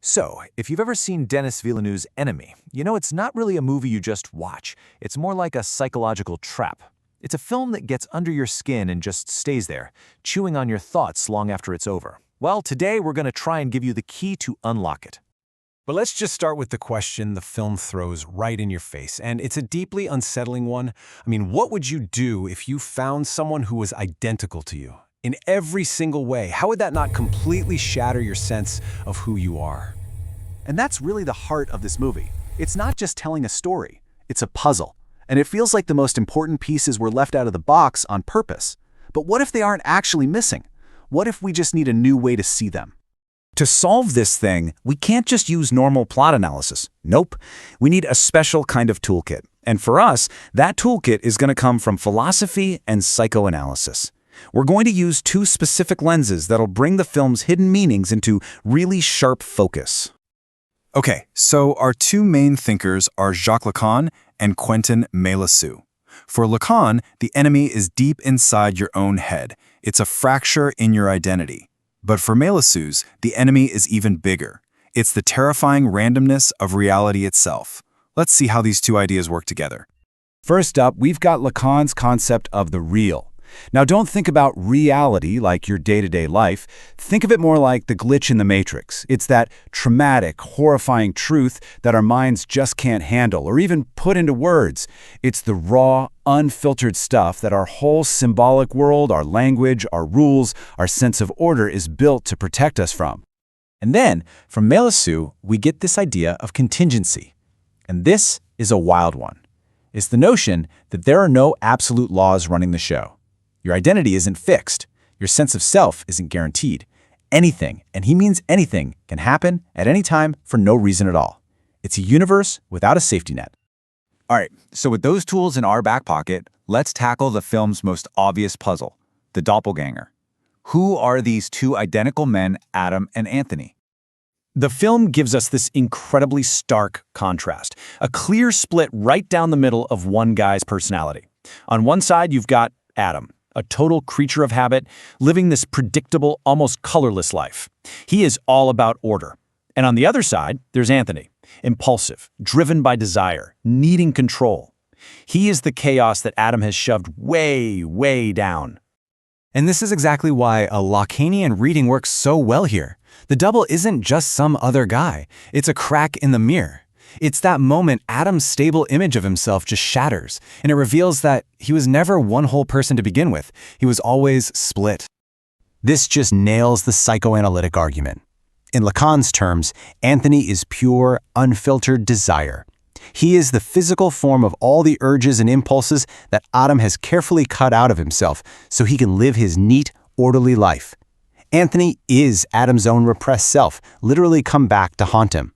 So, if you've ever seen Denis Villeneuve's Enemy, you know it's not really a movie you just watch. It's more like a psychological trap. It's a film that gets under your skin and just stays there, chewing on your thoughts long after it's over. Well, today we're going to try and give you the key to unlock it. But let's just start with the question the film throws right in your face, and it's a deeply unsettling one. What would you do if you found someone who was identical to you? In every single way, how would that not completely shatter your sense of who you are? And that's really the heart of this movie. It's not just telling a story, it's a puzzle. And it feels like the most important pieces were left out of the box on purpose. But what if they aren't actually missing? What if we just need a new way to see them? To solve this thing, we can't just use normal plot analysis. Nope. We need a special kind of toolkit. And for us, that toolkit is going to come from philosophy and psychoanalysis. We're going to use two specific lenses that'll bring the film's hidden meanings into really sharp focus. Okay, so our two main thinkers are Jacques Lacan and Quentin Meillassoux. For Lacan, the enemy is deep inside your own head. It's a fracture in your identity. But for Meillassoux, the enemy is even bigger. It's the terrifying randomness of reality itself. Let's see how these two ideas work together. First up, we've got Lacan's concept of the real. Now, don't think about reality like your day-to-day life. Think of it more like the glitch in the Matrix. It's that traumatic, horrifying truth that our minds just can't handle or even put into words. It's the raw, unfiltered stuff that our whole symbolic world, our language, our rules, our sense of order is built to protect us from. And then, from Meillassoux, we get this idea of contingency. And this is a wild one. It's the notion that there are no absolute laws running the show. Your identity isn't fixed. Your sense of self isn't guaranteed. Anything, and he means anything, can happen at any time for no reason at all. It's a universe without a safety net. All right, so with those tools in our back pocket, let's tackle the film's most obvious puzzle, the doppelganger. Who are these two identical men, Adam and Anthony? The film gives us this incredibly stark contrast, a clear split right down the middle of one guy's personality. On one side, you've got Adam, a total creature of habit, living this predictable, almost colorless life. He is all about order. And on the other side, there's Anthony, impulsive, driven by desire, needing control. He is the chaos that Adam has shoved way, way down. And this is exactly why a Lacanian reading works so well here. The double isn't just some other guy. It's a crack in the mirror. It's that moment Adam's stable image of himself just shatters, and it reveals that he was never one whole person to begin with. He was always split. This just nails the psychoanalytic argument. In Lacan's terms, Anthony is pure, unfiltered desire. He is the physical form of all the urges and impulses that Adam has carefully cut out of himself so he can live his neat, orderly life. Anthony is Adam's own repressed self, literally come back to haunt him.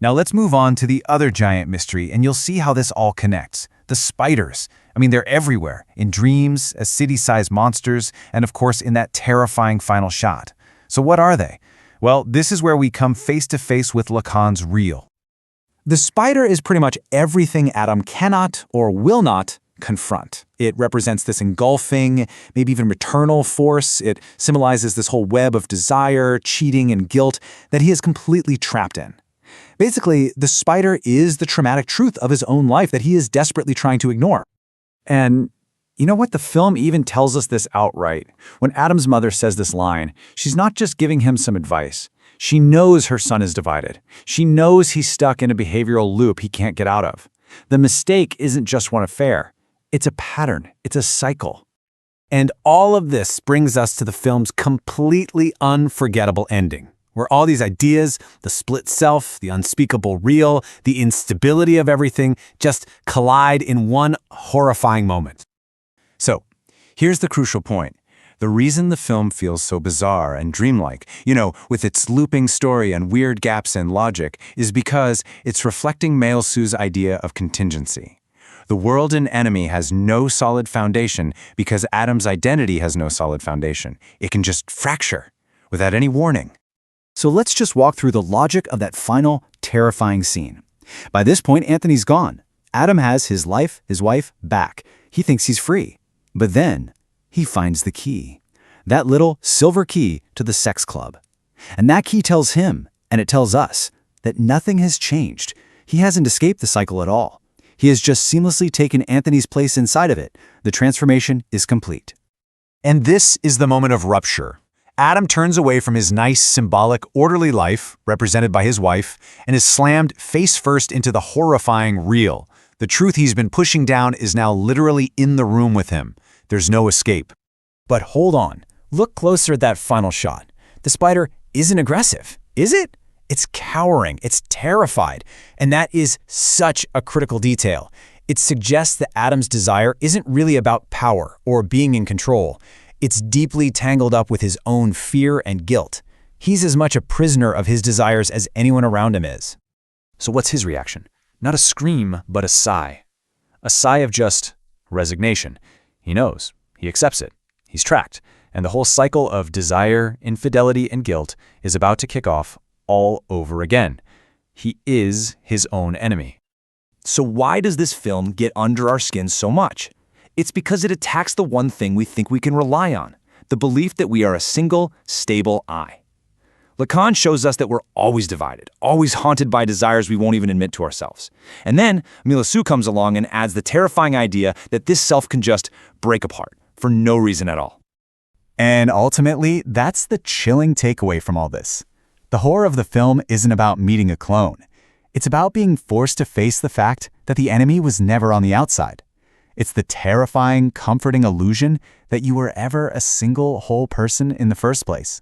Now let's move on to the other giant mystery, and you'll see how this all connects. The spiders. They're everywhere, in dreams, as city-sized monsters, and of course in that terrifying final shot. So what are they? Well, this is where we come face to face with Lacan's real. The spider is pretty much everything Adam cannot or will not confront. It represents this engulfing, maybe even maternal force. It symbolizes this whole web of desire, cheating, and guilt that he is completely trapped in. Basically, the spider is the traumatic truth of his own life that he is desperately trying to ignore. And you know what? The film even tells us this outright. When Adam's mother says this line, she's not just giving him some advice. She knows her son is divided. She knows he's stuck in a behavioral loop he can't get out of. The mistake isn't just one affair. It's a pattern. It's a cycle. And all of this brings us to the film's completely unforgettable ending, where all these ideas, the split self, the unspeakable real, the instability of everything, just collide in one horrifying moment. So, here's the crucial point. The reason the film feels so bizarre and dreamlike, with its looping story and weird gaps in logic, is because it's reflecting Meillassoux' idea of contingency. The world in Enemy has no solid foundation because Adam's identity has no solid foundation. It can just fracture without any warning. So let's just walk through the logic of that final, terrifying scene. By this point, Anthony's gone. Adam has his life, his wife, back. He thinks he's free. But then, he finds the key. That little silver key to the sex club. And that key tells him And it tells us that nothing has changed. He hasn't escaped the cycle at all. He has just seamlessly taken Anthony's place inside of it. The transformation is complete. And this is the moment of rupture. Adam turns away from his nice, symbolic, orderly life, represented by his wife, and is slammed face first into the horrifying real. The truth he's been pushing down is now literally in the room with him. There's no escape. But hold on. Look closer at that final shot. The spider isn't aggressive, is it? It's cowering, it's terrified, and that is such a critical detail. It suggests that Adam's desire isn't really about power or being in control. It's deeply tangled up with his own fear and guilt. He's as much a prisoner of his desires as anyone around him is. So what's his reaction? Not a scream, but a sigh. A sigh of just resignation. He knows. He accepts it. He's tracked. And the whole cycle of desire, infidelity, and guilt is about to kick off all over again. He is his own enemy. So why does this film get under our skin so much? It's because it attacks the one thing we think we can rely on, the belief that we are a single, stable I. Lacan shows us that we're always divided, always haunted by desires we won't even admit to ourselves. And then Meillassoux comes along and adds the terrifying idea that this self can just break apart for no reason at all. And ultimately, that's the chilling takeaway from all this. The horror of the film isn't about meeting a clone. It's about being forced to face the fact that the enemy was never on the outside. It's the terrifying, comforting illusion that you were ever a single whole person in the first place.